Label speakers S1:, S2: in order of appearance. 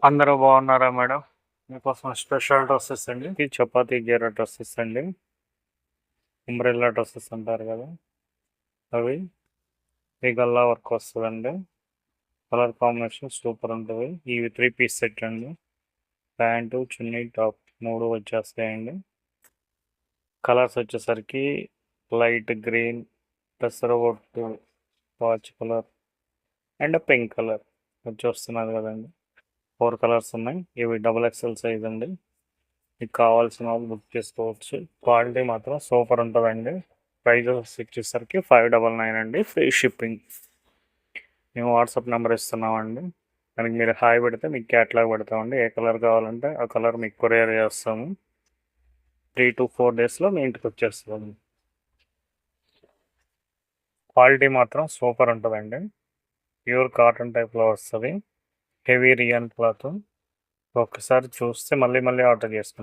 S1: అందరూ బాగున్నారా మేడం? మీకోసం స్పెషల్ డ్రెస్సెస్ అండి. ఇది చపాతీ గేర డ్రెస్సెస్ అండి. అంబ్రెల్లా డ్రెస్సెస్ అంటారు కదా, అవి. ఈ గల్లా వర్క్ వస్తుందండి. కలర్ కాంబినేషన్ సూపర్ ఉంటుంది. ఇవి 3 పీస్ సెట్ అండి. ప్యాంటు, చున్నీ, టాప్ 3 వచ్చేస్తాయండి. కలర్స్ వచ్చేసరికి లైట్ గ్రీన్, పెసరబొట్టు, వాచ్ కలర్ అండ్ పింక్ కలర్ వచ్చి వస్తున్నది కదండి. 4 కలర్స్ ఉన్నాయి. ఇవి XXL సైజ్ అండి. మీకు కావాల్సిన వాళ్ళు బుక్ చేసుకోవచ్చు. క్వాలిటీ మాత్రం సూపర్ ఉంటుందండి. ప్రైజెస్ వచ్చేసరికి 599 అండి, ఫ్రీ షిప్పింగ్. మేము వాట్సాప్ నెంబర్ ఇస్తున్నామండి. దానికి మీరు హాయ్ పెడితే మీకు క్యాట్లాగ్ పెడతామండి. ఏ కలర్ కావాలంటే ఆ కలర్ మీకు కొరియర్ చేస్తాము. 3 to 4 డేస్లో మీ ఇంటికి వచ్చేస్తుంది. క్వాలిటీ మాత్రం సూపర్ ఉంటుందండి. ప్యూర్ కాటన్ టైప్లో వస్తుంది. Heavy rayon cloth. ఒక్కసారి చూస్తే మళ్ళీ మళ్ళీ ఆర్డర్ చేసుకుంటాం.